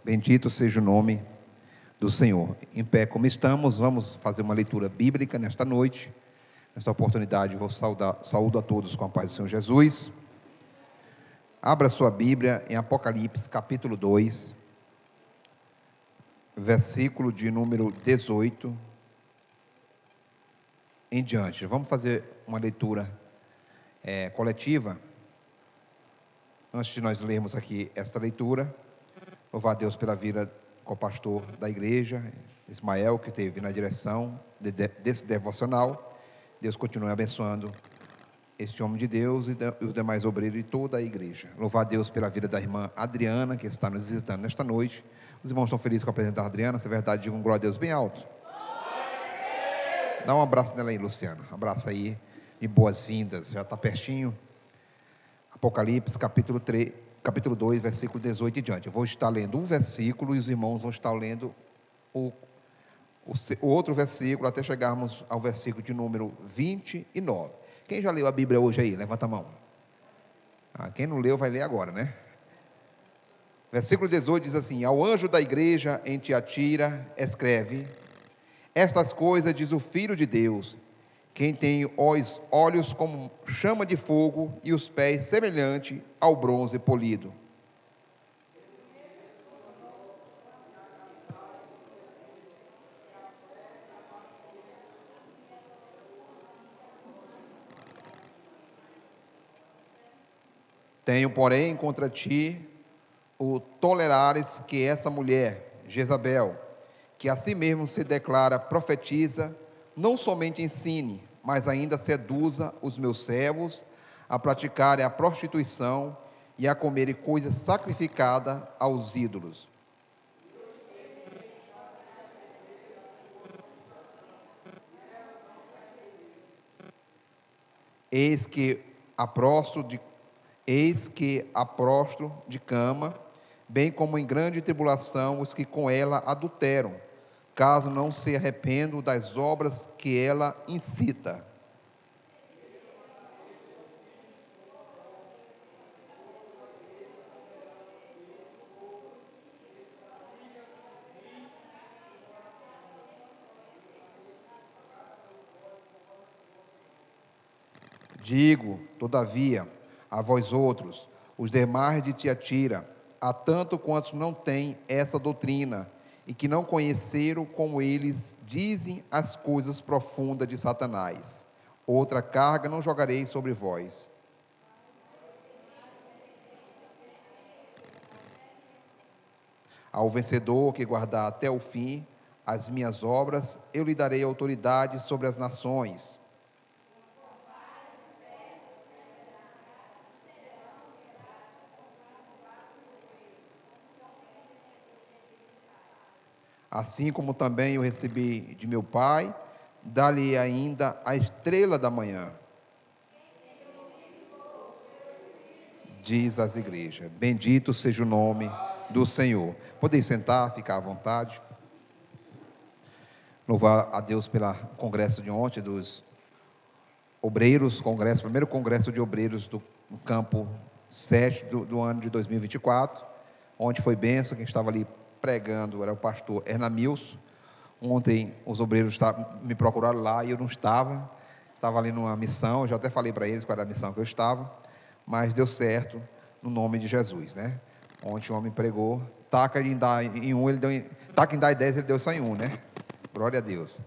Bendito seja o nome do Senhor. Em pé como estamos, vamos fazer uma leitura bíblica nesta noite. Nesta oportunidade, vou saúdo a todos com a paz do Senhor Jesus. Abra sua Bíblia em Apocalipse, capítulo 2, versículo de número 18 em diante. Vamos fazer uma leitura coletiva. Antes de nós lermos aqui esta leitura, louvar a Deus pela vida com o pastor da igreja, Ismael, que esteve na direção desse devocional. Deus continue abençoando este homem de Deus e os demais obreiros e toda a igreja. Louvar a Deus pela vida da irmã Adriana, que está nos visitando nesta noite. Os irmãos estão felizes com a presença da Adriana, se é verdade, digam glória a Deus bem alto. Dá um abraço nela aí, Luciano. Um abraço aí de boas-vindas, já está pertinho. Apocalipse, capítulo 2, versículo 18 e diante. Eu vou estar lendo um versículo e os irmãos vão estar lendo o outro versículo até chegarmos ao versículo de número 29. Quem já leu a Bíblia hoje aí? Levanta a mão. Quem não leu vai ler agora, né? Versículo 18 diz assim: ao anjo da igreja em Tiatira escreve: estas coisas diz o Filho de Deus, quem tem os olhos como chama de fogo e os pés semelhante ao bronze polido. Tenho, porém, contra ti o tolerares que essa mulher, Jezabel, que a si mesmo se declara profetiza, não somente ensine, mas ainda seduza os meus servos a praticarem a prostituição e a comerem coisa sacrificada aos ídolos. Eis que aprostro de cama, bem como em grande tribulação os que com ela adulteram, caso não se arrependam das obras que ela incita. Digo, todavia, a vós outros, os demais de Tiatira, a tanto quantos não têm essa doutrina, e que não conheceram como eles dizem as coisas profundas de Satanás. Outra carga não jogarei sobre vós. Ao vencedor que guardar até o fim as minhas obras, eu lhe darei autoridade sobre as nações. Assim como também eu recebi de meu Pai, dá-lhe ainda a estrela da manhã. Diz às igrejas: bendito seja o nome do Senhor. Podem sentar, ficar à vontade. Louvar a Deus pelo congresso de ontem dos obreiros, primeiro congresso de obreiros do campo 7 do ano de 2024. Ontem foi bênção, quem estava ali pregando era o pastor Hernamilson. Ontem os obreiros me procuraram lá e eu não estava ali numa missão. Eu já até falei para eles qual era a missão que eu estava, mas deu certo no nome de Jesus, né? Ontem o homem pregou, taca em dar em 10, ele deu só em 1, né? Glória a Deus.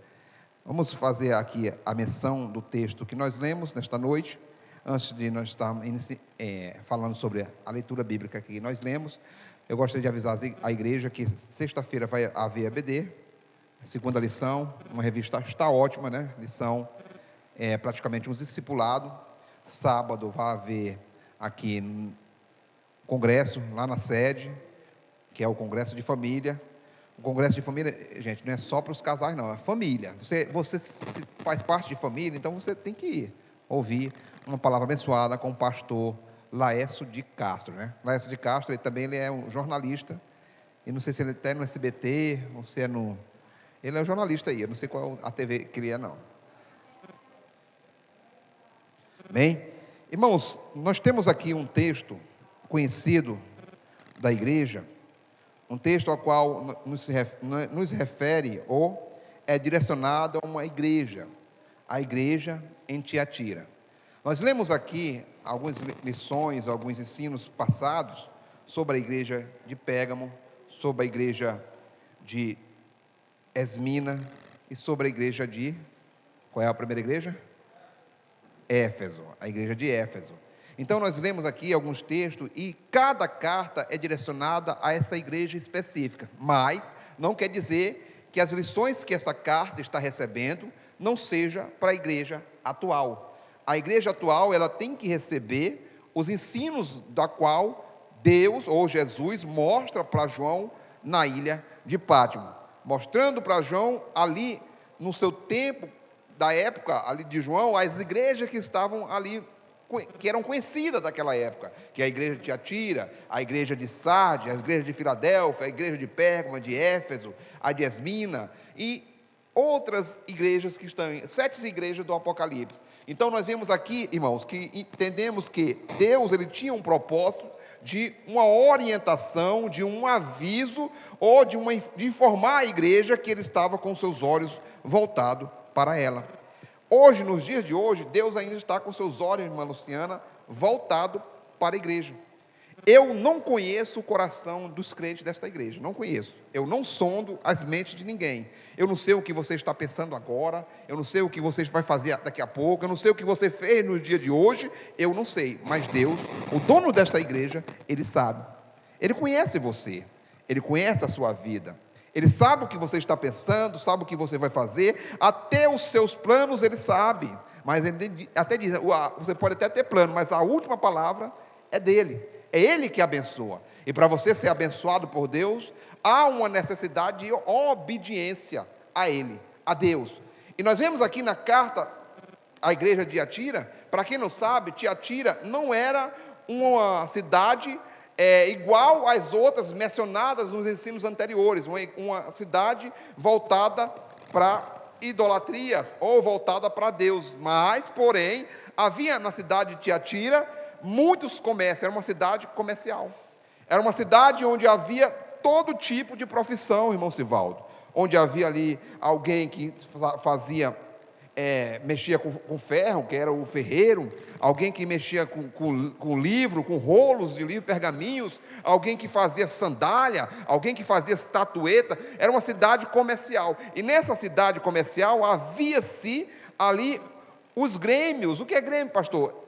Vamos fazer aqui a menção do texto que nós lemos nesta noite. Antes de nós estarmos falando sobre a leitura bíblica que nós lemos, eu gostaria de avisar a igreja que sexta-feira vai haver EBD, segunda lição, uma revista está ótima, né? Lição praticamente um discipulado. Sábado vai haver aqui congresso, lá na sede, que é o congresso de família. O congresso de família, gente, não é só para os casais, não, é família. Você faz parte de família, então você tem que ir ouvir uma palavra abençoada com o pastor Laércio de Castro, né? Laércio de Castro, ele é um jornalista, e não sei se ele está no SBT, ou se é no... Ele é um jornalista aí, eu não sei qual a TV que ele é, não. Bem, irmãos, nós temos aqui um texto conhecido da igreja, um texto ao qual nos refere ou é direcionado a uma igreja, a igreja em Tiatira. Nós lemos aqui algumas lições, alguns ensinos passados sobre a igreja de Pérgamo, sobre a igreja de Esmina e sobre a igreja de... Qual é a primeira igreja? Éfeso, a igreja de Éfeso. Então nós lemos aqui alguns textos e cada carta é direcionada a essa igreja específica, mas não quer dizer que as lições que essa carta está recebendo não seja para a igreja atual. A igreja atual, ela tem que receber os ensinos da qual Deus ou Jesus mostra para João na ilha de Pátimo, mostrando para João ali no seu tempo, da época ali de João, as igrejas que estavam ali, que eram conhecidas daquela época, que é a igreja de Tiatira, a igreja de Sardes, a igreja de Filadélfia, a igreja de Pérgamo, a de Éfeso, a de Esmina e outras igrejas que estão, 7 igrejas do Apocalipse. Então nós vemos aqui, irmãos, que entendemos que Deus, ele tinha um propósito de uma orientação, de um aviso, ou de informar a igreja que ele estava com seus olhos voltados para ela. Hoje, nos dias de hoje, Deus ainda está com seus olhos, irmã Luciana, voltado para a igreja. Eu não conheço o coração dos crentes desta igreja, não conheço. Eu não sondo as mentes de ninguém. Eu não sei o que você está pensando agora, eu não sei o que você vai fazer daqui a pouco, eu não sei o que você fez no dia de hoje, eu não sei. Mas Deus, o dono desta igreja, Ele sabe. Ele conhece você, Ele conhece a sua vida. Ele sabe o que você está pensando, sabe o que você vai fazer, até os seus planos Ele sabe. Mas Ele até diz, você pode até ter plano, mas a última palavra é dele. É Ele que abençoa. E para você ser abençoado por Deus, há uma necessidade de obediência a Ele, a Deus. E nós vemos aqui na carta à igreja de Tiatira, para quem não sabe, Tiatira não era uma cidade igual às outras mencionadas nos ensinos anteriores, uma cidade voltada para idolatria ou voltada para Deus. Mas, porém, havia na cidade de Tiatira muitos comércios, era uma cidade comercial. Era uma cidade onde havia todo tipo de profissão, irmão Sivaldo. Onde havia ali alguém que mexia com ferro, que era o ferreiro, alguém que mexia com livro, com rolos de livro, pergaminhos, alguém que fazia sandália, alguém que fazia estatueta. Era uma cidade comercial. E nessa cidade comercial havia-se ali os grêmios. O que é grêmio, pastor?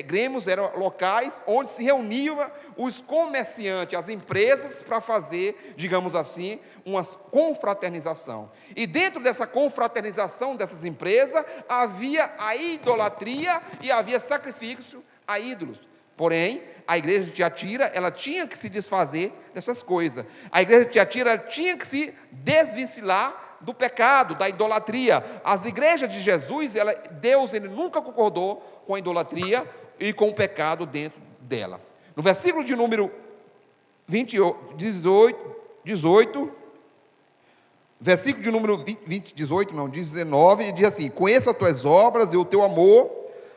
Grêmios eram locais onde se reuniam os comerciantes, as empresas, para fazer, digamos assim, uma confraternização. E dentro dessa confraternização dessas empresas, havia a idolatria e havia sacrifício a ídolos. Porém, a igreja de Tiatira, ela tinha que se desfazer dessas coisas. A igreja de Tiatira tinha que se desvencilhar do pecado, da idolatria. As igrejas de Jesus, Deus ele nunca concordou com a idolatria e com o pecado dentro dela. No versículo de número 18, versículo de número 19, diz assim: conheça as tuas obras e o teu amor,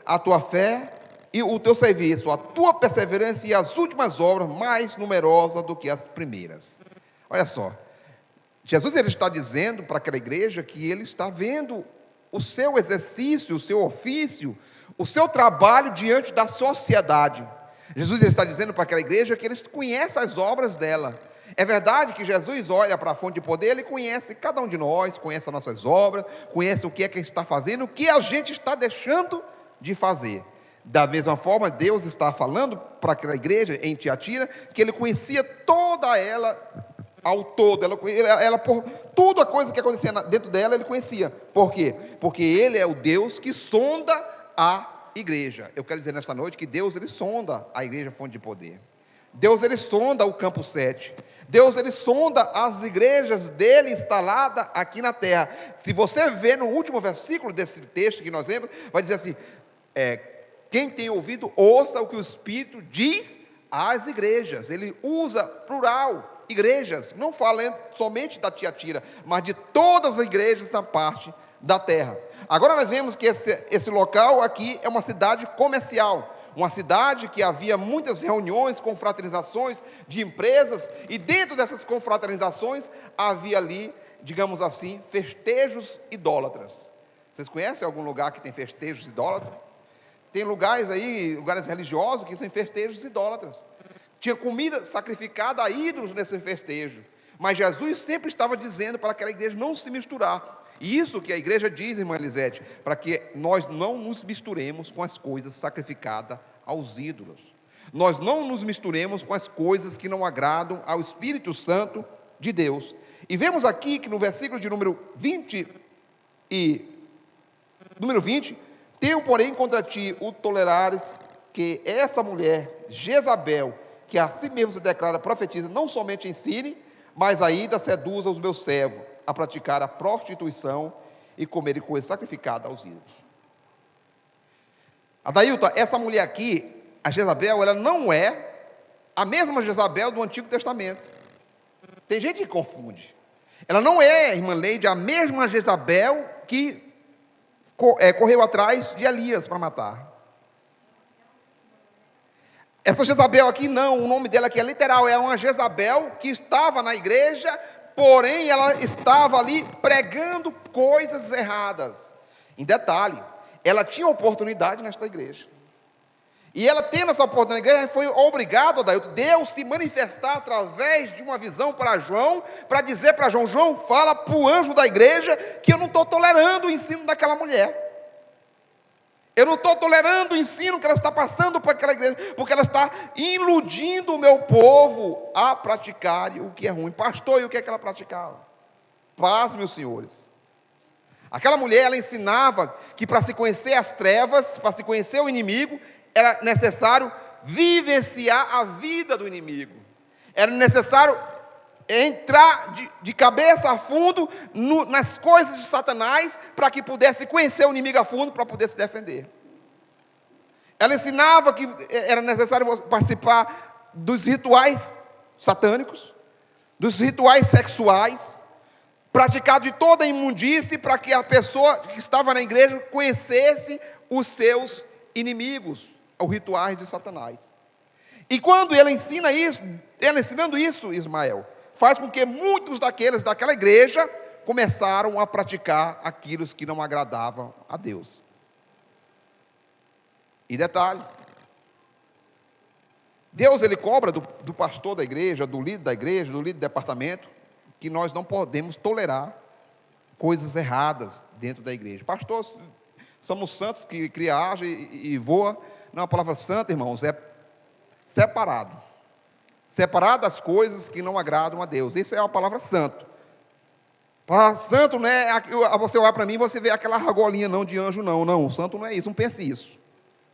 a tua fé e o teu serviço, a tua perseverança e as últimas obras mais numerosas do que as primeiras. Olha só, Jesus ele está dizendo para aquela igreja que ele está vendo o seu exercício, o seu ofício, o seu trabalho diante da sociedade. Jesus ele está dizendo para aquela igreja que ele conhece as obras dela. É verdade que Jesus olha para a fonte de poder, ele conhece cada um de nós, conhece as nossas obras, conhece o que é que está fazendo, o que a gente está deixando de fazer. Da mesma forma, Deus está falando para aquela igreja em Tiatira que ele conhecia toda ela ao todo, ela por toda a coisa que acontecia dentro dela, ele conhecia. Por quê? Porque ele é o Deus que sonda a igreja. Eu quero dizer nesta noite que Deus, ele sonda a igreja fonte de poder. Deus, ele sonda o campo 7. Deus, ele sonda as igrejas dele instaladas aqui na terra. Se você ver no último versículo desse texto que nós lemos, vai dizer assim, quem tem ouvido, ouça o que o Espírito diz às igrejas. Ele usa plural, igrejas, não falando somente da Tiatira, mas de todas as igrejas na parte da terra. Agora nós vemos que esse local aqui é uma cidade comercial, uma cidade que havia muitas reuniões, confraternizações de empresas, e dentro dessas confraternizações havia ali, digamos assim, festejos idólatras. Vocês conhecem algum lugar que tem festejos idólatras? Tem lugares aí, lugares religiosos que são festejos idólatras. Tinha comida sacrificada a ídolos nesse festejo. Mas Jesus sempre estava dizendo para aquela igreja não se misturar. E isso que a igreja diz, irmã Elisete, para que nós não nos misturemos com as coisas sacrificadas aos ídolos. Nós não nos misturemos com as coisas que não agradam ao Espírito Santo de Deus. E vemos aqui que no versículo de número 20, tenho, porém, contra ti o tolerares que essa mulher, Jezabel, que a si mesmo se declara profetiza, não somente ensine, mas ainda seduza os meus servos a praticar a prostituição e comerem coisas sacrificadas aos ídolos. Adailton, essa mulher aqui, a Jezabel, ela não é a mesma Jezabel do Antigo Testamento. Tem gente que confunde. Ela não é, irmã Leide, a mesma Jezabel que correu atrás de Elias para matar. Essa Jezabel aqui não, o nome dela aqui é literal, é uma Jezabel que estava na igreja, porém ela estava ali pregando coisas erradas. Em detalhe, ela tinha oportunidade nesta igreja. E ela tendo essa oportunidade na igreja, foi obrigado, Deus se manifestar através de uma visão para João, para dizer para João, João, fala para o anjo da igreja que eu não estou tolerando o ensino daquela mulher. Eu não estou tolerando o ensino que ela está passando para aquela igreja, porque ela está iludindo o meu povo a praticar o que é ruim. Pastor, e o que é que ela praticava? Paz, meus senhores. Aquela mulher, ela ensinava que para se conhecer as trevas, para se conhecer o inimigo, era necessário vivenciar a vida do inimigo. Era necessário entrar de cabeça a fundo nas coisas de Satanás, para que pudesse conhecer o inimigo a fundo, para poder se defender. Ela ensinava que era necessário participar dos rituais satânicos, dos rituais sexuais, praticado de toda a imundície, para que a pessoa que estava na igreja conhecesse os seus inimigos, os rituais de Satanás. E quando ela ensina isso, ela ensinando isso, Ismael, faz com que muitos daquela igreja começaram a praticar aquilo que não agradavam a Deus. E detalhe, Deus ele cobra do pastor da igreja, do líder do departamento, que nós não podemos tolerar coisas erradas dentro da igreja. Pastor, somos santos que cria, age e voa. Não, a palavra santa, irmãos, é separado. Separar das coisas que não agradam a Deus. Isso é a palavra santo. Para santo não é você olhar para mim e você vê aquela argolinha não de anjo, não. Não, o santo não é isso, não pense isso.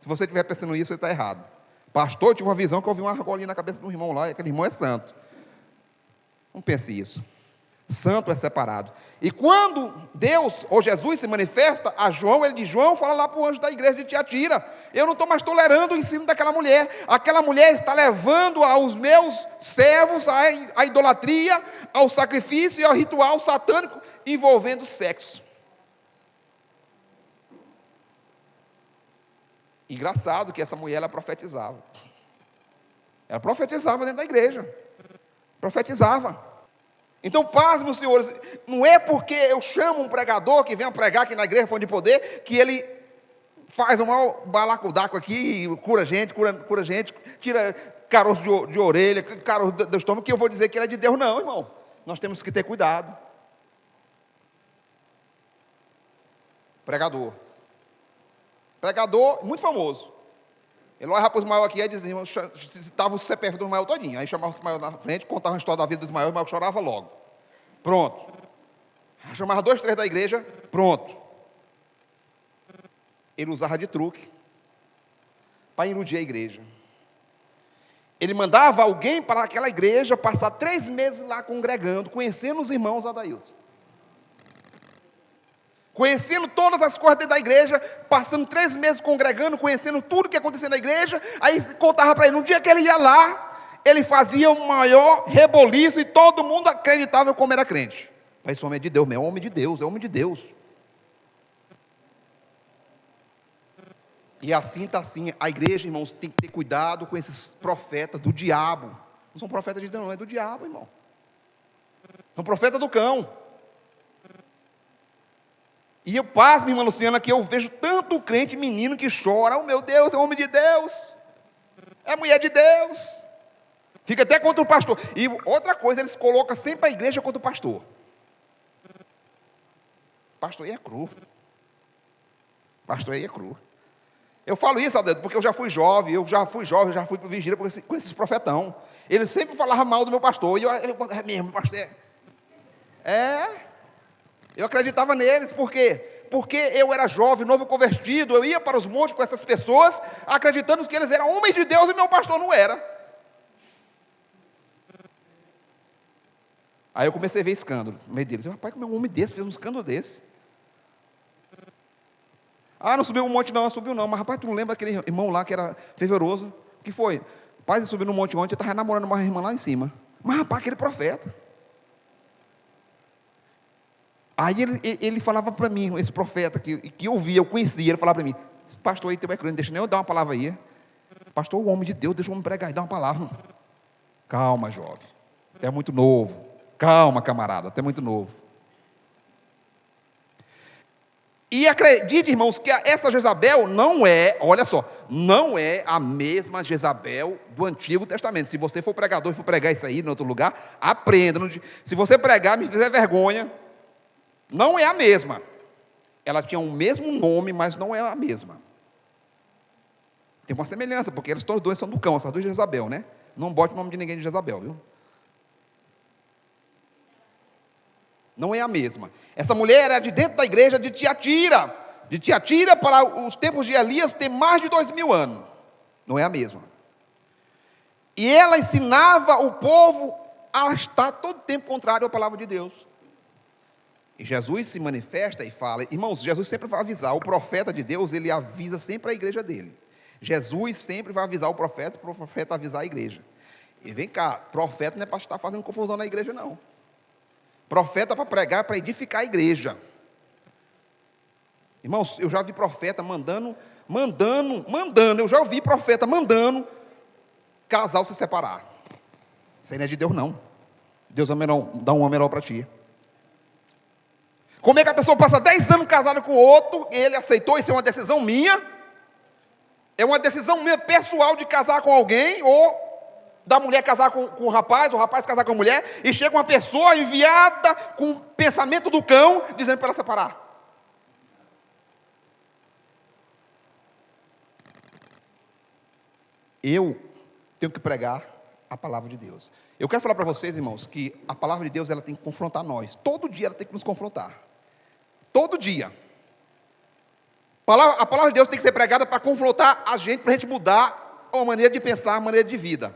Se você estiver pensando isso, você está errado. Pastor, eu tive uma visão que eu vi uma argolinha na cabeça de um irmão lá, e aquele irmão é santo. Não pense isso. Santo é separado. E quando Deus, ou Jesus, se manifesta a João, ele diz, João, fala lá para o anjo da igreja de Tiatira, eu não estou mais tolerando o ensino daquela mulher está levando aos meus servos à idolatria, ao sacrifício e ao ritual satânico envolvendo sexo. Engraçado que essa mulher, ela profetizava. Ela profetizava dentro da igreja. Profetizava. Então, paz, meus senhores, não é porque eu chamo um pregador que venha pregar aqui na igreja Fonte de Poder, que ele faz um maior balacodaco aqui, cura gente, tira caroço de orelha, caroço do estômago, que eu vou dizer que ele é de Deus. Não, irmãos, nós temos que ter cuidado. Pregador, muito famoso. Ele olhava para o Ismael aqui e dizia, citava o CPF do Ismael todinho. Aí chamava o Ismael na frente, contava a história da vida do Ismael, o Ismael chorava logo. Pronto. Chamava 2, 3 da igreja, pronto. Ele usava de truque para iludir a igreja. Ele mandava alguém para aquela igreja passar 3 meses lá congregando, conhecendo os irmãos Adailton. Conhecendo todas as coisas dentro da igreja, passando 3 meses congregando, conhecendo tudo que acontecia na igreja, aí contava para ele, no dia que ele ia lá, ele fazia o maior reboliço e todo mundo acreditava como era crente. Mas esse homem é de Deus mesmo, é homem de Deus, é homem de Deus. E assim está assim, a igreja, irmãos, tem que ter cuidado com esses profetas do diabo. Não são profetas de Deus, não, é do diabo, irmão. São profetas do cão. E eu pasmo, irmã Luciana, que eu vejo tanto crente menino que chora. Oh, meu Deus, é homem de Deus. É mulher de Deus. Fica até contra o pastor. E outra coisa, eles colocam sempre a igreja contra o pastor. Pastor aí é cru. Pastor aí é cru. Eu falo isso, Aldedo, porque eu já fui jovem, já fui para vigília com esses profetão. Eles sempre falavam mal do meu pastor. E eu é mesmo, pastor. Eu acreditava neles, por quê? Porque eu era jovem, novo convertido, eu ia para os montes com essas pessoas, acreditando que eles eram homens de Deus e meu pastor não era. Aí eu comecei a ver escândalo no meio deles. Rapaz, como é um homem desse fez um escândalo desse? Ah, não subiu um monte não subiu não. Mas rapaz, tu não lembra aquele irmão lá que era fervoroso? O que foi? Rapaz, ele subiu no monte ontem, eu estava namorando uma irmã lá em cima. Mas rapaz, aquele profeta. Aí ele falava para mim, esse profeta que eu via, eu conhecia, ele falava para mim, pastor aí, teu crente, deixa nem eu dar uma palavra aí. Pastor, o homem de Deus, deixa o homem pregar e dar uma palavra. Calma, jovem, até muito novo. Calma, camarada, até muito novo. E acredite, irmãos, que essa Jezabel não é, olha só, não é a mesma Jezabel do Antigo Testamento. Se você for pregador e for pregar isso aí em outro lugar, aprenda. Se você pregar, me fizer vergonha, não é a mesma. Ela tinha o mesmo nome, mas não é a mesma. Tem uma semelhança, porque eles todos dois são do cão, essas duas de Jezabel, né? Não bote o nome de ninguém de Jezabel, viu? Não é a mesma. Essa mulher era de dentro da igreja de Tiatira. De Tiatira para os tempos de Elias tem mais de 2000 anos. Não é a mesma. E ela ensinava o povo a estar todo tempo contrário à palavra de Deus. E Jesus se manifesta e fala, irmãos, Jesus sempre vai avisar, o profeta de Deus, ele avisa sempre a igreja dele. Jesus sempre vai avisar o profeta, para o profeta avisar a igreja. E vem cá, profeta não é para estar fazendo confusão na igreja, não. Profeta para pregar, para edificar a igreja. Irmãos, eu já vi profeta mandando, eu já ouvi profeta mandando casal se separar. Isso aí não é de Deus, não. Deus dá um homem melhor para ti. Como é que a pessoa passa 10 anos casada com o outro, e ele aceitou, isso é uma decisão minha, é uma decisão minha pessoal de casar com alguém, ou da mulher casar com o rapaz casar com a mulher, e chega uma pessoa enviada com o pensamento do cão, dizendo para ela separar. Eu tenho que pregar a palavra de Deus. Eu quero falar para vocês, irmãos, que a palavra de Deus, ela tem que confrontar nós. Todo dia ela tem que nos confrontar. Todo dia. A palavra de Deus tem que ser pregada para confrontar a gente, para a gente mudar a maneira de pensar, a maneira de vida.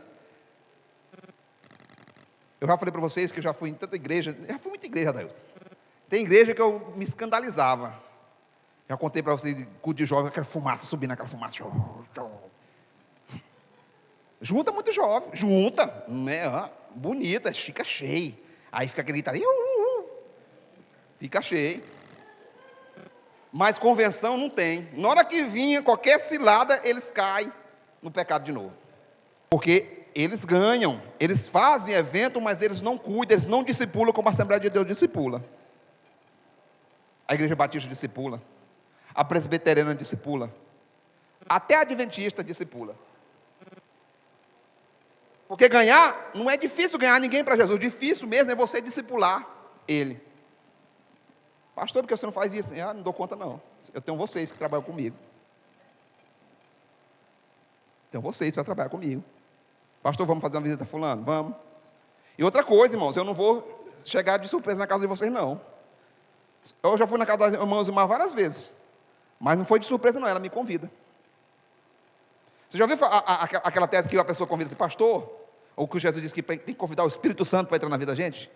Eu já falei para vocês que eu já fui em tanta igreja, já fui muita igreja, Deus. Tem igreja que eu me escandalizava. Já contei para vocês, culto de jovem, aquela fumaça, subindo aquela fumaça. Junta muito jovem, né? Bonita, fica cheio. Aí fica aquele gritaria, fica cheio. Mas convenção não tem. Na hora que vinha qualquer cilada, eles caem no pecado de novo. Porque eles ganham, eles fazem evento, mas eles não cuidam, eles não discipulam como a Assembleia de Deus discipula. A Igreja Batista discipula. A Presbiteriana discipula. Até a Adventista discipula. Porque ganhar, não é difícil ganhar ninguém para Jesus, difícil mesmo é você discipular ele. Pastor, por que você não faz isso? Não dou conta não, eu tenho vocês que trabalham comigo. Tenho vocês para trabalhar comigo. Pastor, vamos fazer uma visita a fulano? Vamos. E outra coisa, irmãos, eu não vou chegar de surpresa na casa de vocês não. Eu já fui na casa das irmãs Ilmar várias vezes, mas não foi de surpresa não, ela me convida. Você já ouviu aquela tese que a pessoa convida esse pastor? Ou que Jesus disse que tem que convidar o Espírito Santo para entrar na vida da gente?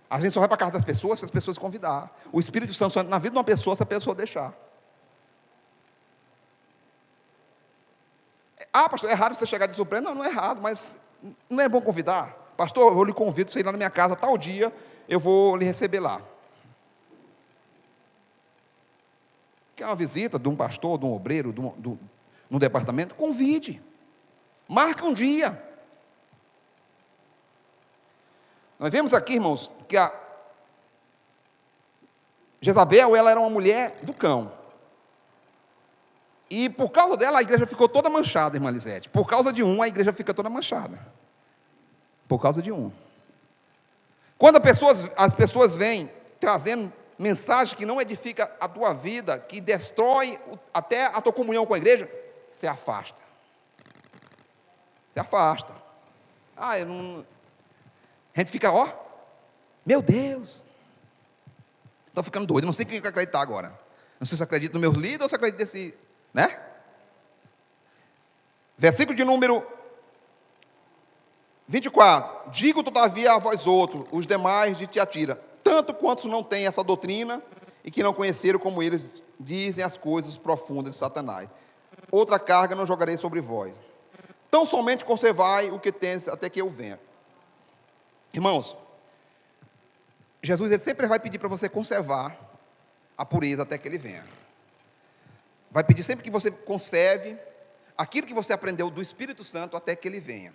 A gente só vai para a casa das pessoas se as pessoas convidar. O Espírito Santo só entra na vida de uma pessoa se a pessoa deixar. Ah, pastor, é errado você chegar de surpresa? Não, não é errado, mas não é bom convidar? Pastor, eu lhe convido, você ir lá na minha casa, tal dia, eu vou lhe receber lá. Quer uma visita de um pastor, de um obreiro, no departamento? Convide. Marque um dia. Nós vemos aqui, irmãos, que a Jezabel, ela era uma mulher do cão. E por causa dela, a igreja ficou toda manchada, irmã Lisete. Por causa de um, a igreja fica toda manchada. Por causa de um. Quando as pessoas vêm trazendo mensagem que não edifica a tua vida, que destrói até a tua comunhão com a igreja, se afasta. Se afasta. A gente fica, meu Deus, estou ficando doido, não sei o que acreditar agora. Não sei se acredito nos meus líderes ou se acredito nesse, né? Versículo de número 24. Digo todavia a vós outros, os demais de Tiatira, tanto quantos não têm essa doutrina e que não conheceram como eles dizem as coisas profundas de Satanás. Outra carga não jogarei sobre vós. Tão somente conservai o que tens até que eu venha. Irmãos, Jesus ele sempre vai pedir para você conservar a pureza até que ele venha. Vai pedir sempre que você conserve aquilo que você aprendeu do Espírito Santo até que ele venha.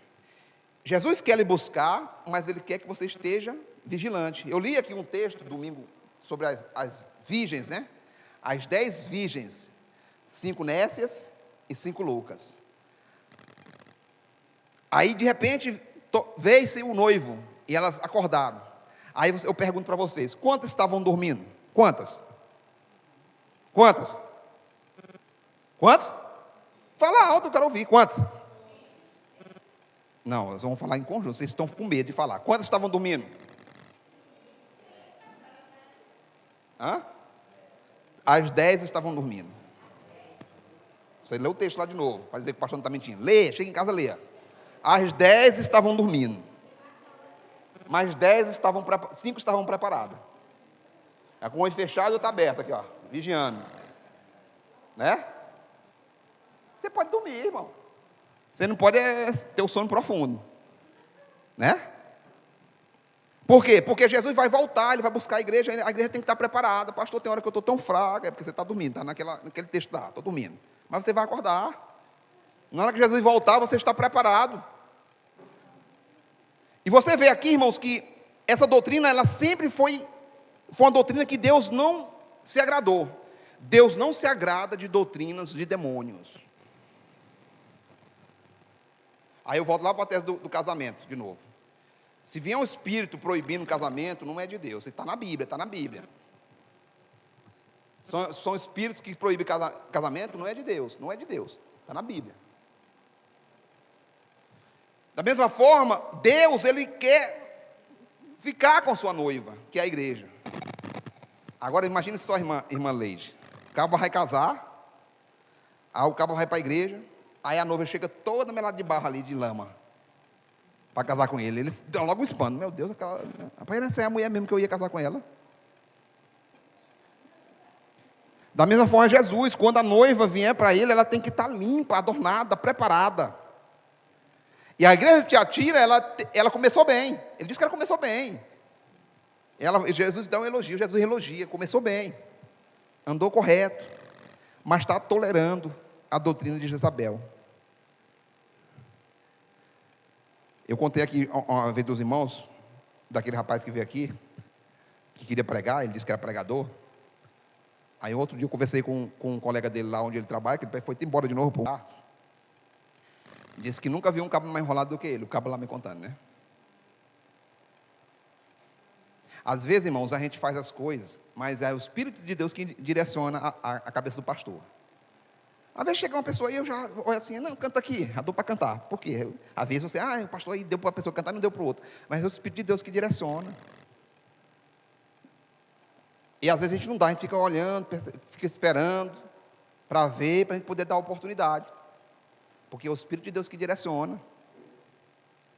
Jesus quer lhe buscar, mas ele quer que você esteja vigilante. Eu li aqui um texto domingo sobre as virgens, né? As 10 virgens, 5 nécias e 5 loucas. Aí de repente veio-se o noivo e elas acordaram. Aí eu pergunto para vocês, quantas estavam dormindo? Quantas? Quantas? Quantas? Fala alto, eu quero ouvir. Quantas? Não, nós vamos falar em conjunto, vocês estão com medo de falar. Quantas estavam dormindo? As 10 estavam dormindo. Você lê o texto lá de novo, para dizer que o pastor não está mentindo. Lê, chega em casa, leia. As 10 estavam dormindo. Mas 5 estavam preparadas. É com o olho fechado e outra aberto aqui, vigiando. Né? Você pode dormir, irmão. Você não pode ter o sono profundo. Né? Por quê? Porque Jesus vai voltar, ele vai buscar a igreja tem que estar preparada. Pastor, tem hora que eu estou tão fraca, é porque você está dormindo, está naquele texto lá, estou dormindo. Mas você vai acordar. Na hora que Jesus voltar, você está preparado. E você vê aqui, irmãos, que essa doutrina, ela sempre foi uma doutrina que Deus não se agradou. Deus não se agrada de doutrinas de demônios. Aí eu volto lá para a tese do casamento, de novo. Se vier um espírito proibindo o casamento, não é de Deus. Está na Bíblia, está na Bíblia. São espíritos que proíbem casamento, não é de Deus. Não é de Deus, está na Bíblia. Da mesma forma, Deus, ele quer ficar com a sua noiva, que é a igreja. Agora imagine só, irmã Leide. O cabo vai casar, aí o cabo vai para a igreja, aí a noiva chega toda melada de barro ali, de lama, para casar com ele. Ele dá logo um espanto. Meu Deus, rapaz, essa é a mulher mesmo que eu ia casar com ela. Da mesma forma, Jesus, quando a noiva vier para ele, ela tem que estar limpa, adornada, preparada. E a igreja de Tiatira, ela começou bem. Ele disse que ela começou bem. Jesus dá um elogio, Jesus elogia, começou bem. Andou correto, mas está tolerando a doutrina de Jezabel. Eu contei aqui uma vez dos irmãos, daquele rapaz que veio aqui, que queria pregar, ele disse que era pregador. Aí outro dia eu conversei com um colega dele lá onde ele trabalha, que ele foi embora de novo para lá. Disse que nunca viu um cabo mais enrolado do que ele, o cabo lá me contando, né? Às vezes, irmãos, a gente faz as coisas, mas é o Espírito de Deus que direciona a cabeça do pastor. Às vezes chega uma pessoa e eu já olho assim, não, canta aqui, já dou para cantar. Por quê? Às vezes você, o pastor aí deu para a pessoa cantar, não deu para o outro. Mas é o Espírito de Deus que direciona. E às vezes a gente não dá, a gente fica olhando, fica esperando, para ver, para a gente poder dar a oportunidade. Porque é o Espírito de Deus que direciona.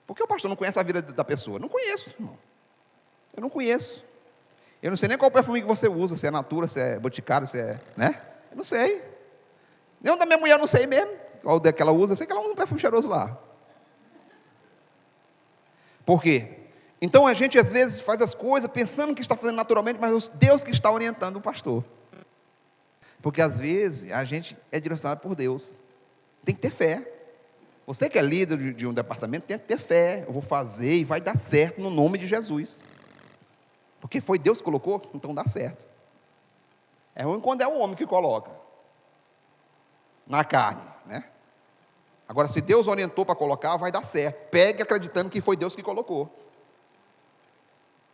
Porque o pastor não conhece a vida da pessoa? Não conheço, irmão. Eu não conheço. Eu não sei nem qual perfume que você usa, se é Natura, se é Boticário, se é, né? Eu não sei. Nem o da minha mulher eu não sei mesmo, qual que ela usa, eu sei que ela usa um perfume cheiroso lá. Por quê? Então a gente às vezes faz as coisas pensando que está fazendo naturalmente, mas é Deus que está orientando o pastor. Porque às vezes a gente é direcionado por Deus. Tem que ter fé. Você que é líder de um departamento, tem que ter fé. Eu vou fazer e vai dar certo no nome de Jesus. Porque foi Deus que colocou, então dá certo. É ruim quando é o homem que coloca. Na carne, né? Agora, se Deus orientou para colocar, vai dar certo. Pegue acreditando que foi Deus que colocou.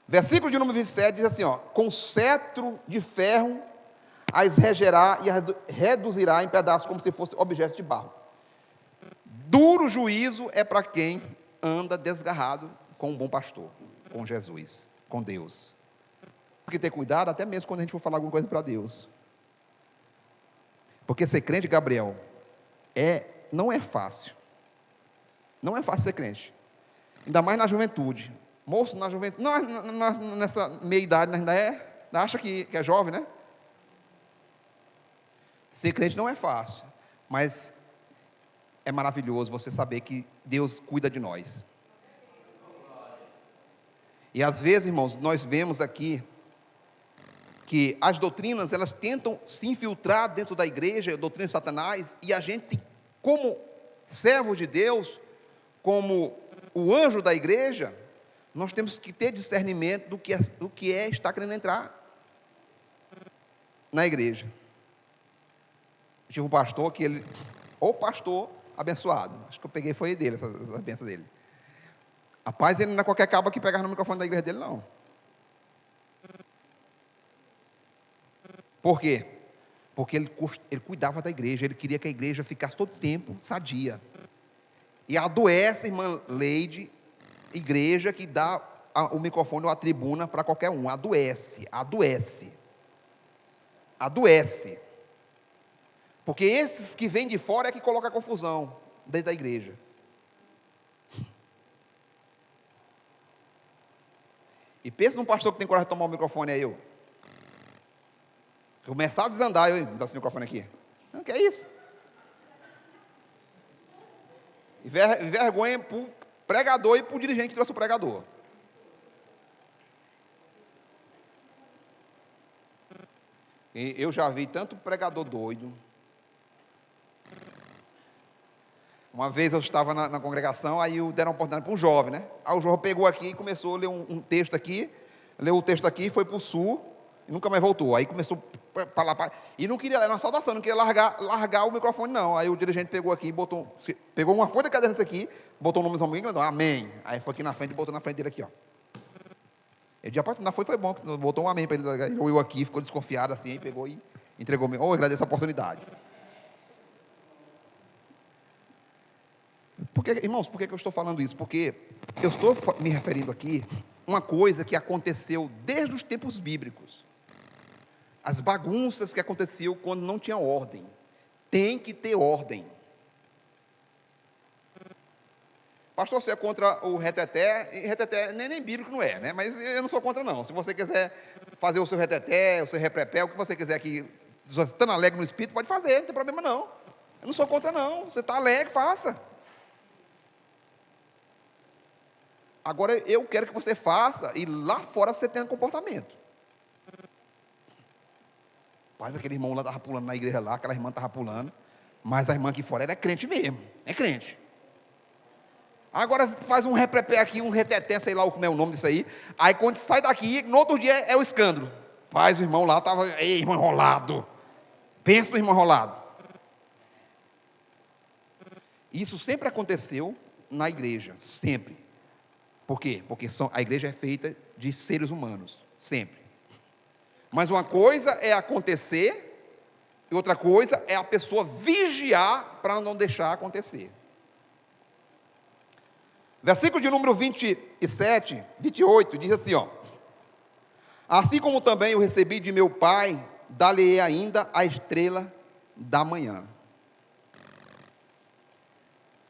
Versículo de número 27 diz assim, ó: com cetro de ferro as regerá e as reduzirá em pedaços como se fosse objeto de barro. Duro juízo é para quem anda desgarrado com um bom pastor, com Jesus, com Deus. Tem que ter cuidado até mesmo quando a gente for falar alguma coisa para Deus. Porque ser crente, Gabriel, não é fácil. Não é fácil ser crente. Ainda mais na juventude. Moço, na juventude, nessa meia idade ainda acha que é jovem, né? Ser crente não é fácil, mas é maravilhoso você saber que Deus cuida de nós. E às vezes, irmãos, nós vemos aqui que as doutrinas, elas tentam se infiltrar dentro da igreja, a doutrina de Satanás, e a gente, como servo de Deus, como o anjo da igreja, nós temos que ter discernimento do que é estar querendo entrar na igreja. Eu tive um pastor que o pastor abençoado, acho que eu peguei foi dele, essa benção dele. Rapaz, ele não é qualquer cabo que pegava no microfone da igreja dele, não. Por quê? Porque ele cuidava da igreja, ele queria que a igreja ficasse todo tempo sadia. E adoece, irmã Leide, igreja que dá o microfone ou a tribuna para qualquer um. Adoece. Porque esses que vêm de fora é que colocam a confusão dentro da igreja. E pensa num pastor que tem coragem de tomar o microfone aí, eu. Começar a desandar, eu me dá esse microfone aqui. Não, que é isso? E vergonha para o pregador e para o dirigente que trouxe o pregador. E eu já vi tanto pregador doido. Uma vez eu estava na congregação, aí deram uma oportunidade para um jovem, né? Aí o jovem pegou aqui e começou a ler um texto aqui, leu o texto aqui, foi para o sul, e nunca mais voltou. Aí começou a falar, e não queria, era uma saudação, não queria largar o microfone, não. Aí o dirigente pegou aqui, pegou uma folha de caderno aqui, botou o nome do homem, amém. Aí foi aqui na frente, botou na frente dele aqui, ó. Ele disse, na foi bom, botou um amém para ele, ele ouviu aqui, ficou desconfiado assim, aí pegou e entregou, agradeço a oportunidade. Irmãos, por que eu estou falando isso? Porque eu estou me referindo aqui a uma coisa que aconteceu desde os tempos bíblicos. As bagunças que aconteciam quando não tinha ordem. Tem que ter ordem. Pastor, você é contra o reteté? E reteté nem bíblico não é, né? Mas eu não sou contra não. Se você quiser fazer o seu reteté, o seu reprepé, o que você quiser aqui, estando alegre no espírito, pode fazer, não tem problema não. Eu não sou contra não. Você está alegre, faça. Agora eu quero que você faça e lá fora você tenha comportamento. Mas aquele irmão lá estava pulando na igreja lá, aquela irmã estava pulando, mas a irmã aqui fora, ela é crente mesmo, é crente. Agora faz um reprepé aqui, um reteté, sei lá como é o nome disso aí, aí quando sai daqui, no outro dia é o escândalo. Paz, o irmão lá estava, ei, irmão enrolado. Pensa no irmão enrolado. Isso sempre aconteceu na igreja, sempre. Por quê? Porque a igreja é feita de seres humanos, sempre. Mas uma coisa é acontecer, e outra coisa é a pessoa vigiar para não deixar acontecer. Versículo de número 28, diz assim, ó: assim como também eu recebi de meu Pai, dar-lhe ainda a estrela da manhã.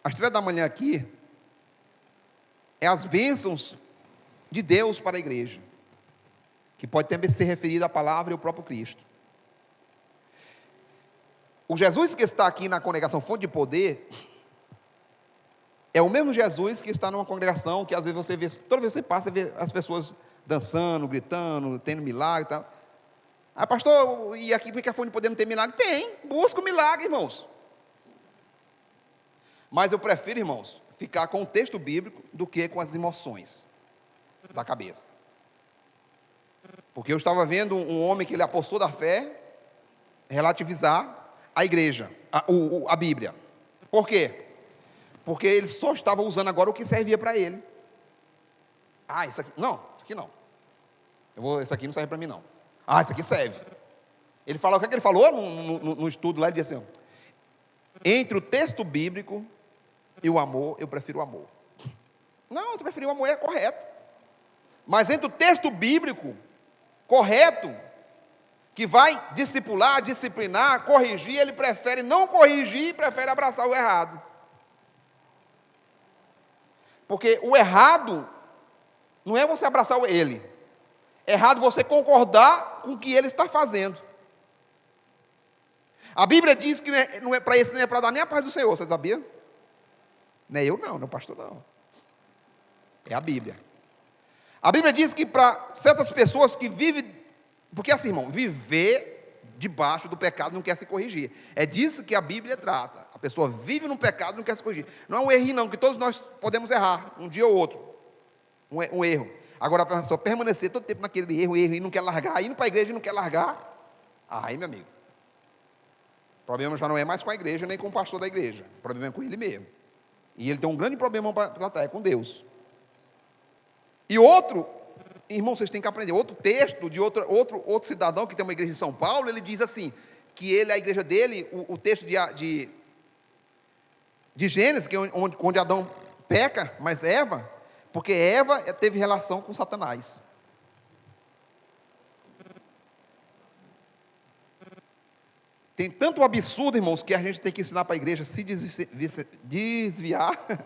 A estrela da manhã aqui é as bênçãos de Deus para a igreja, que pode também ser referido à palavra e ao próprio Cristo. O Jesus que está aqui na congregação Fonte de Poder é o mesmo Jesus que está numa congregação que às vezes você vê, toda vez que você passa, você vê as pessoas dançando, gritando, tendo milagre e tal. Ah, pastor, e aqui porque a fonte podendo ter milagre? Tem, busca o milagre, irmãos. Mas eu prefiro, irmãos, ficar com o texto bíblico do que com as emoções da cabeça. Porque eu estava vendo um homem que ele apostou da fé relativizar a igreja, a Bíblia. Por quê? Porque ele só estava usando agora o que servia para ele. Ah, isso aqui, não, isso aqui não. Isso aqui não serve para mim não. Ah, isso aqui serve. Ele falou, o que é que ele falou no estudo lá? Ele disse assim, entre o texto bíblico e o amor, eu prefiro o amor. Não, eu prefiro o amor, é correto. Mas entre o texto bíblico correto, que vai discipular, disciplinar, corrigir, ele prefere não corrigir, prefere abraçar o errado. Porque o errado não é você abraçar ele. É errado você concordar com o que ele está fazendo. A Bíblia diz que não é para isso, não é para dar nem a paz do Senhor, você sabia? Não é eu não, não é o pastor não. É a Bíblia. A Bíblia diz que para certas pessoas que vivem, porque assim, irmão, viver debaixo do pecado não quer se corrigir. É disso que a Bíblia trata. A pessoa vive no pecado e não quer se corrigir. Não é um erro não, que todos nós podemos errar, um dia ou outro. Um erro. Agora, a pessoa permanecer todo tempo naquele erro, e não quer largar, indo para a igreja e não quer largar, aí, meu amigo, o problema já não é mais com a igreja, nem com o pastor da igreja. O problema é com ele mesmo. E ele tem um grande problema para tratar, é com Deus. E outro, irmão, vocês têm que aprender, outro texto de outro cidadão que tem uma igreja em São Paulo, ele diz assim, que a igreja dele, o texto de Gênesis, que é onde Adão peca, mas Eva, porque Eva teve relação com Satanás. Tem tanto absurdo, irmãos, que a gente tem que ensinar para a igreja se desviada,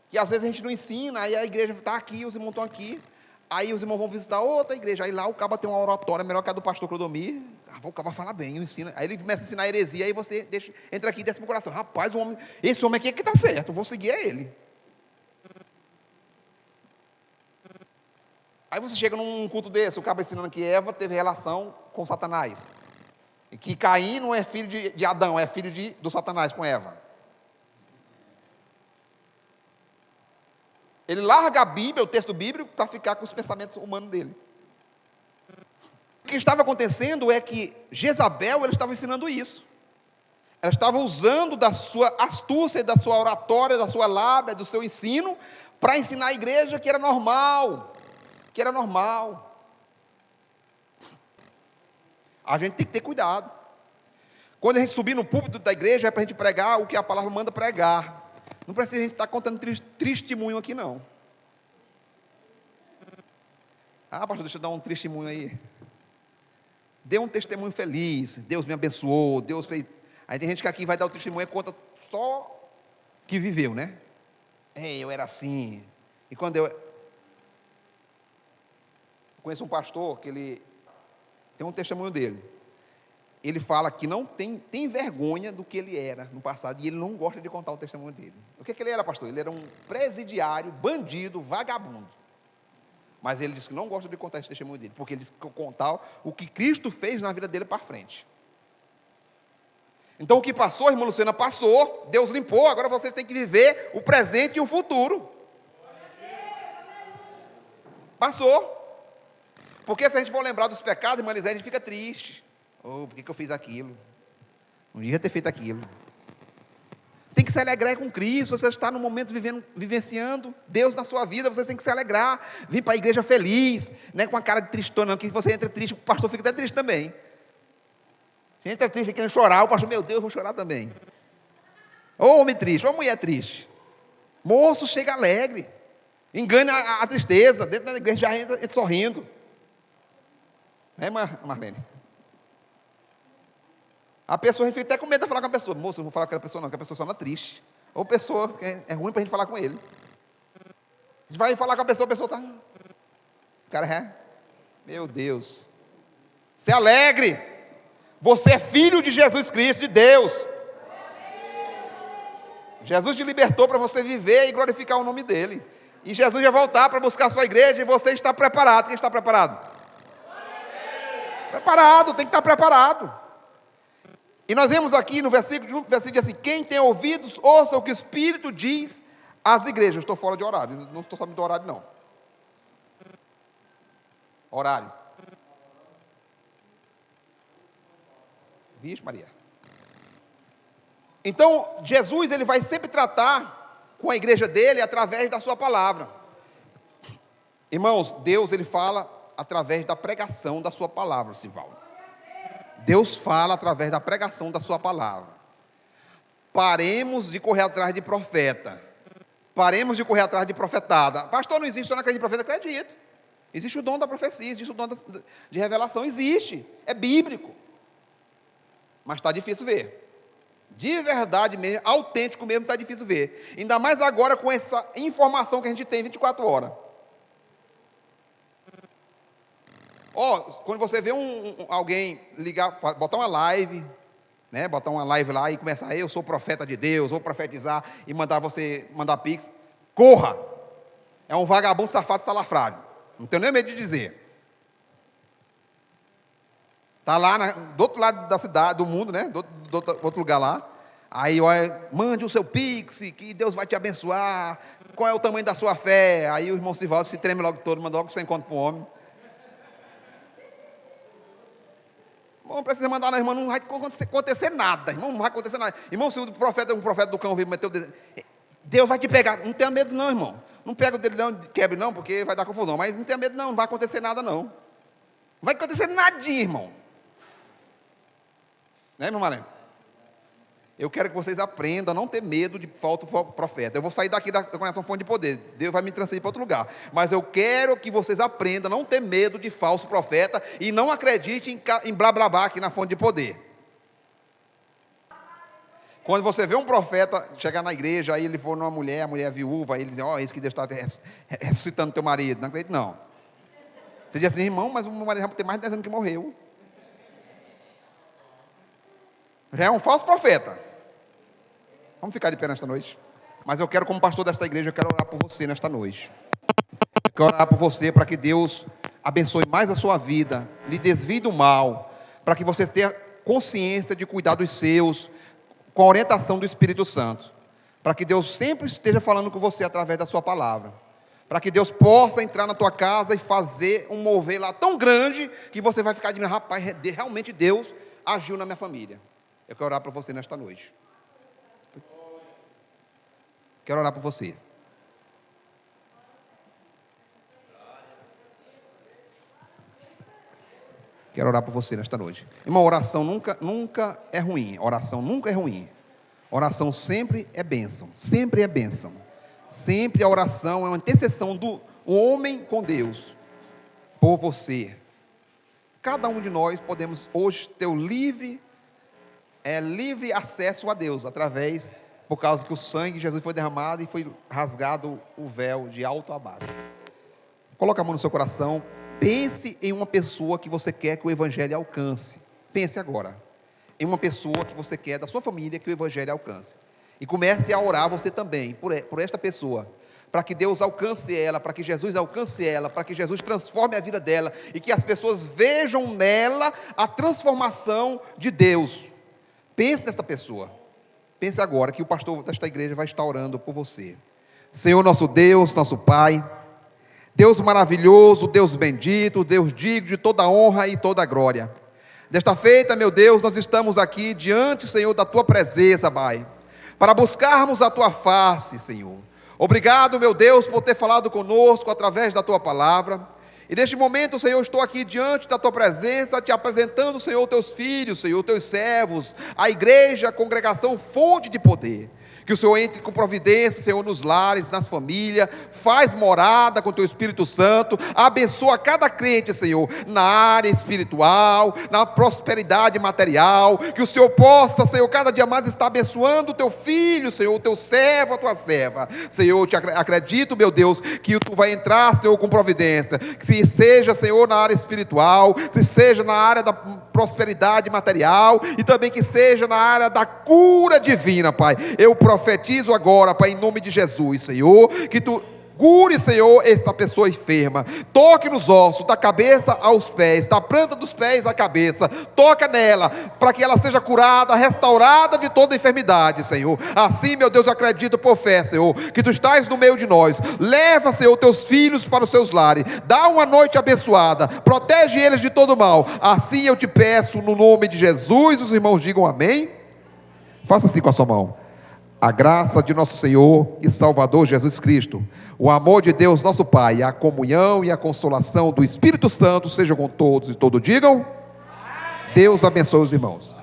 que às vezes a gente não ensina, aí a igreja está aqui, os irmãos estão aqui, aí os irmãos vão visitar outra igreja, aí lá o cabo tem uma oratória melhor que a do pastor Clodomir, o cabo fala bem, ensina, aí ele começa a ensinar a heresia, aí você entra aqui e desce para o coração, rapaz, esse homem aqui é que está certo, vou seguir a ele. Aí você chega num culto desse, o cabo ensinando que Eva teve relação com Satanás, e que Caim não é filho de Adão, é filho do Satanás com Eva. Ele larga a Bíblia, o texto bíblico, para ficar com os pensamentos humanos dele. O que estava acontecendo é que Jezabel, ela estava ensinando isso. Ela estava usando da sua astúcia, da sua oratória, da sua lábia, do seu ensino, para ensinar a igreja que era normal. Que era normal. A gente tem que ter cuidado. Quando a gente subir no púlpito da igreja, é para a gente pregar o que a palavra manda pregar. Não precisa a gente estar contando testemunho aqui, não. Ah, pastor, deixa eu dar um testemunho aí. Dê um testemunho feliz. Deus me abençoou, Deus fez. Aí tem gente que aqui vai dar o testemunho e conta só que viveu, né? Eu era assim. E quando eu conheço um pastor que ele tem um testemunho dele. Ele fala que não tem vergonha do que ele era no passado, e ele não gosta de contar o testemunho dele. O que ele era, pastor? Ele era um presidiário, bandido, vagabundo. Mas ele disse que não gosta de contar esse testemunho dele, porque ele disse que contar o que Cristo fez na vida dele para frente. Então o que passou, irmã Luciana, passou, Deus limpou, agora você tem que viver o presente e o futuro. Passou. Porque se a gente for lembrar dos pecados, irmã Elisete, a gente fica triste. Por que eu fiz aquilo? Não devia ter feito aquilo. Tem que se alegrar com Cristo. Você está no momento vivenciando Deus na sua vida. Você tem que se alegrar. Vir para a igreja feliz. Não é com a cara de tristona, não. Que você entra triste, o pastor fica até triste também. Você entra triste, querendo chorar. O pastor, meu Deus, eu vou chorar também. Ô homem triste, ô mulher triste. Moço, chega alegre. Engana a tristeza. Dentro da igreja já entra sorrindo. Né, Marlene? A pessoa, a gente fica até com medo de falar com a pessoa. Moço, eu não vou falar com aquela pessoa não, que a pessoa só anda triste. Ou pessoa, é ruim para a gente falar com ele. A gente vai falar com a pessoa está... O cara meu Deus. Se alegre. Você é filho de Jesus Cristo, de Deus. Jesus te libertou para você viver e glorificar o nome dele. E Jesus vai voltar para buscar a sua igreja e você está preparado. Quem está preparado? Preparado, tem que estar preparado. E nós vemos aqui no versículo diz assim: quem tem ouvidos, ouça o que o Espírito diz às igrejas. Eu estou fora de horário, não estou sabendo do horário não. Horário. Vixe Maria. Então, Jesus, ele vai sempre tratar com a igreja dele através da sua palavra. Irmãos, Deus, ele fala através da pregação da sua palavra, Sivaldo. Deus fala através da pregação da sua palavra. Paremos de correr atrás de profeta. Paremos de correr atrás de profetada. Pastor, não existe, eu não acredito em profeta. Acredito. Existe o dom da profecia, existe o dom de revelação, existe. É bíblico. Mas está difícil ver. De verdade mesmo, autêntico mesmo, está difícil ver. Ainda mais agora com essa informação que a gente tem 24 horas. Quando você vê alguém ligar, botar uma live, né? Botar uma live lá e começar: eu sou profeta de Deus, vou profetizar, e mandar pix, corra! É um vagabundo safado salafrário. Não tenho nem medo de dizer. Está lá do outro lado da cidade, do mundo, né? Do outro lugar lá. Aí, mande o seu pix, que Deus vai te abençoar. Qual é o tamanho da sua fé? Aí o irmão Sivaldo se treme logo todo, manda logo seu encontro para o homem. Não precisa mandar, não, irmão, não vai acontecer nada, irmão, não vai acontecer nada. Irmão, se o profeta do cão vir meter o dedo, Deus vai te pegar. Não tenha medo não, irmão. Não pega o dedo não, quebre não, porque vai dar confusão. Mas não tenha medo não vai acontecer nada não. Não vai acontecer nadinha, irmão. Né, irmão Marlene? Eu quero que vocês aprendam a não ter medo de falso profeta. Eu vou sair daqui da Conexão Fonte de Poder. Deus vai me transferir para outro lugar. Mas eu quero que vocês aprendam a não ter medo de falso profeta e não acreditem em blá blá blá aqui na Fonte de Poder. Quando você vê um profeta chegar na igreja, aí ele for numa mulher, a mulher é viúva, aí ele diz: isso que Deus está ressuscitando teu marido. Não acredito, não. Você diz assim: irmão, mas o meu marido já tem mais de 10 anos que morreu. Já é um falso profeta. Vamos ficar de pé nesta noite. Mas eu quero, como pastor desta igreja, eu quero orar por você nesta noite. Eu quero orar por você para que Deus abençoe mais a sua vida, lhe desvie do mal, para que você tenha consciência de cuidar dos seus, com a orientação do Espírito Santo. Para que Deus sempre esteja falando com você através da sua palavra. Para que Deus possa entrar na tua casa e fazer um mover lá tão grande, que você vai ficar dizendo: rapaz, realmente Deus agiu na minha família. Eu quero orar por você nesta noite. Quero orar por você. Quero orar por você nesta noite. Irmão, oração nunca é ruim. Oração nunca é ruim. Oração sempre é bênção. Sempre é bênção. Sempre a oração é uma intercessão do homem com Deus. Por você. Cada um de nós podemos hoje ter o livre acesso a Deus, por causa que o sangue de Jesus foi derramado e foi rasgado o véu de alto a baixo. Coloque a mão no seu coração. Pense em uma pessoa que você quer que o Evangelho alcance. Pense agora em uma pessoa que você quer da sua família que o Evangelho alcance. E comece a orar você também por esta pessoa, para que Deus alcance ela, para que Jesus alcance ela, para que Jesus transforme a vida dela e que as pessoas vejam nela a transformação de Deus. Pense nessa pessoa. Pense agora que o pastor desta igreja vai estar orando por você. Senhor nosso Deus, nosso Pai, Deus maravilhoso, Deus bendito, Deus digno de toda honra e toda glória. Desta feita, meu Deus, nós estamos aqui diante, Senhor, da Tua presença, Pai, para buscarmos a Tua face, Senhor. Obrigado, meu Deus, por ter falado conosco através da Tua palavra. E neste momento, Senhor, estou aqui diante da Tua presença, te apresentando, Senhor, Teus filhos, Senhor, Teus servos, a igreja, a congregação, fonte de poder. Que o Senhor entre com providência, Senhor, nos lares, nas famílias, faz morada com o Teu Espírito Santo, abençoa cada crente, Senhor, na área espiritual, na prosperidade material, que o Senhor possa, Senhor, cada dia mais estar abençoando o Teu filho, Senhor, o Teu servo, a Tua serva. Senhor, eu te acredito, meu Deus, que Tu vai entrar, Senhor, com providência, que se seja, Senhor, na área espiritual, se seja na área da prosperidade material, e também que seja na área da cura divina, Pai. Eu profetizo agora, Pai, em nome de Jesus, Senhor, que Tu Cure, Senhor, esta pessoa enferma. Toque nos ossos, da cabeça aos pés, da planta dos pés à cabeça. Toca nela, para que ela seja curada, restaurada de toda enfermidade, Senhor. Assim, meu Deus, eu acredito por fé, Senhor, que Tu estás no meio de nós. Leva, Senhor, Teus filhos para os seus lares. Dá uma noite abençoada. Protege eles de todo mal. Assim eu te peço, no nome de Jesus. Os irmãos digam amém. Faça assim com a sua mão. A graça de nosso Senhor e Salvador Jesus Cristo, o amor de Deus nosso Pai, a comunhão e a consolação do Espírito Santo seja com todos e todos digam. Deus abençoe os irmãos.